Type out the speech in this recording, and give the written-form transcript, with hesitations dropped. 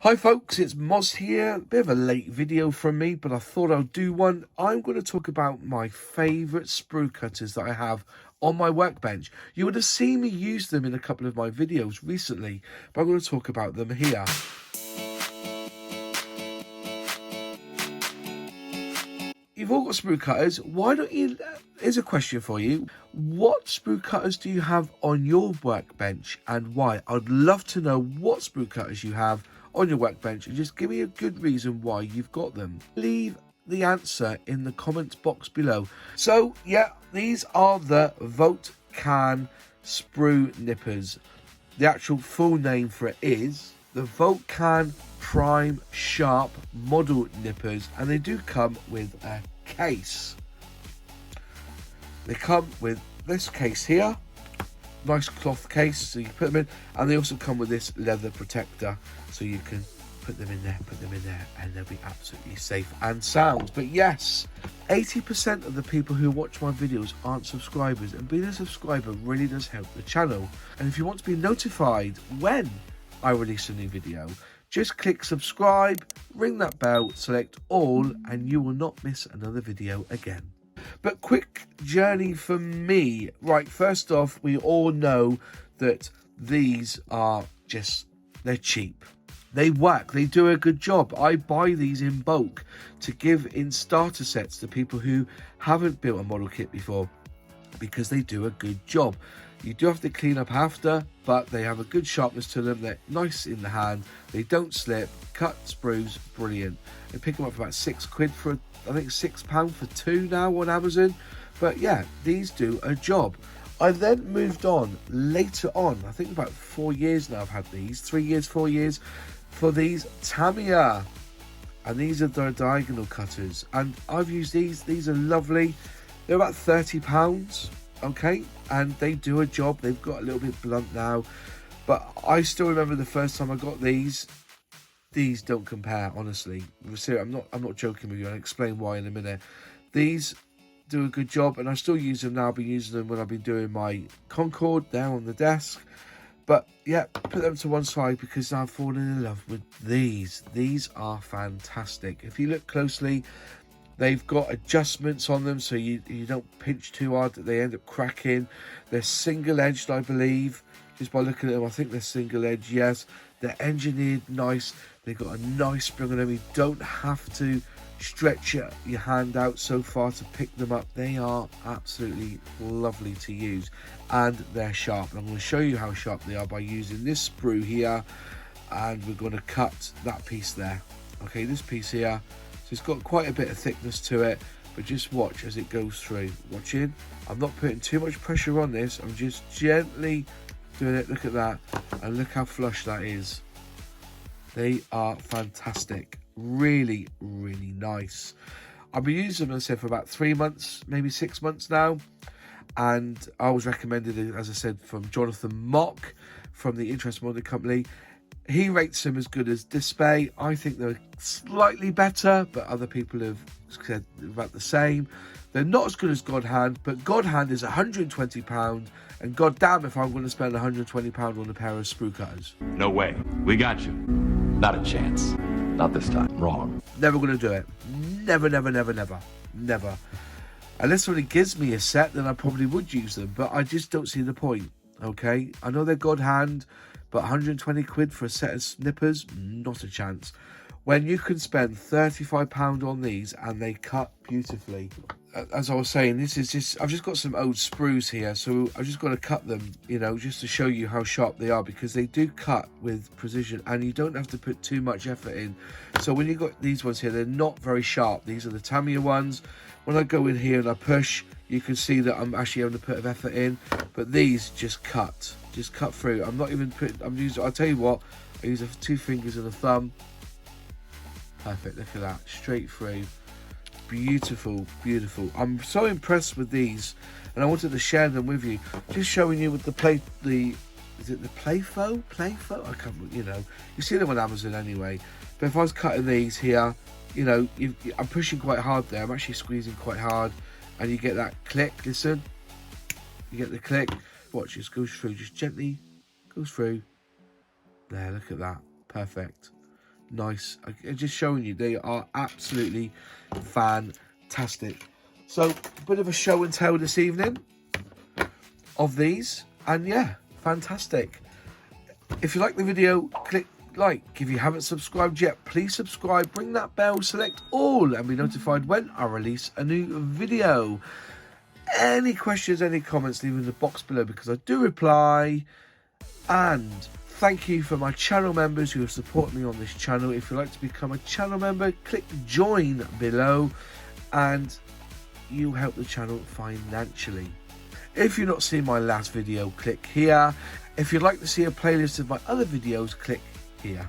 Hi folks, it's Moz here. Bit of a late video from me, but I thought I'd do one. I'm going to talk about my favourite sprue cutters that I have on my workbench. You would have seen me use them in a couple of my videos recently, but I'm going to talk about them here. You've all got sprue cutters. Why don't you... Here's a question for you. What sprue cutters do you have on your workbench and why? I'd love to know what sprue cutters you have on your workbench and just give me a good reason why you've got them. Leave the answer in the comments box below. So yeah, these are the Vote Can sprue nippers. The actual full name for it is the Vote Can Prime Sharp model nippers, and they do come with a case. They come with this case here, nice cloth case, so you put them in, and they also come with this leather protector, so you can put them in there, and they'll be absolutely safe and sound. But yes, 80% of the people who watch my videos aren't subscribers, and being a subscriber really does help the channel. And if you want to be notified when I release a new video, just click subscribe, ring that bell, select all, and you will not miss another video again. But quick journey for me. Right, first off, we all know that these are they're cheap. They work, they do a good job. I buy these in bulk to give in starter sets to people who haven't built a model kit before, because they do a good job. You do have to clean up after, but they have a good sharpness to them. They're nice in the hand. They don't slip. Cut sprues, brilliant. They pick them up for about £6 for, I think £6 for two now on Amazon. But yeah, these do a job. I then moved on later on. I think about 4 years now I've had these. 3 years, 4 years for these Tamiya. And these are the diagonal cutters. And I've used these. These are lovely. They're about £30. Okay, and they do a job. They've got a little bit blunt now, but I still remember the first time I got these. These don't compare, honestly. I'm not joking with you. I'll explain why in a minute. These do a good job, and I still use them now. I've been using them when I've been doing my Concord there on the desk. But yeah, put them to one side because I've fallen in love with these. These are fantastic. If you look closely, they've got adjustments on them so you don't pinch too hard that they end up cracking. They're single edged, I believe, just by looking at them. I think they're single edged, yes. They're engineered nice. They've got a nice spring on them. You don't have to stretch your hand out so far to pick them up. They are absolutely lovely to use, and they're sharp. And I'm going to show you how sharp they are by using this sprue here, and we're going to cut that piece there. Okay, this piece here. So it's got quite a bit of thickness to it, but just watch as it goes through. Watch in. I'm not putting too much pressure on this. I'm just gently doing it. Look at that. And look how flush that is. They are fantastic. Really, really nice. I've been using them, as I said, for about 3 months, maybe 6 months now. And I was recommended, as I said, from Jonathan Mock from the Interest Modeling Company. He rates them as good as Display. I think they're slightly better, but other people have said about the same. They're not as good as God Hand, but God Hand is £120, and god damn if I'm going to spend £120 on a pair of sprue cutters. No way. We got you. Not a chance. Not this time. Wrong. Never going to do it. Never, never, never, never. Never. Unless somebody gives me a set, then I probably would use them, but I just don't see the point. Okay? I know they're God Hand, but £120 for a set of snippers, not a chance. When you can spend £35 on these and they cut beautifully. As I was saying, this is just, I've just got some old sprues here, so I've just got to cut them, you know, just to show you how sharp they are, because they do cut with precision and you don't have to put too much effort in. So when you got these ones here, they're not very sharp. These are the Tamiya ones. When I go in here and I push, you can see that I'm actually having to put an effort in, but these just cut through. I'm not even putting, I'll tell you what, I use 2 fingers and a thumb. Perfect, look at that, straight through. Beautiful, beautiful. I'm so impressed with these, and I wanted to share them with you. Just showing you with is it the Playfo? I can't, you know, you see them on Amazon anyway. But if I was cutting these here, you know, I'm pushing quite hard there. I'm actually squeezing quite hard, and you get that click. Listen, you get the click. Watch, this goes through, just gently goes through. There, look at that, perfect. nice. I'm just showing you, they are absolutely fantastic. So a bit of a show and tell this evening of these, and yeah, fantastic. If you like the video, click like. If you haven't subscribed yet, please subscribe, ring that bell, select all, and be notified when I release a new video. Any questions, any comments, leave them in the box below because I do reply. And thank you for my channel members who have supported me on this channel. If you'd like to become a channel member, click join below and you help the channel financially. If you've not seen my last video, click here. If you'd like to see a playlist of my other videos, click here.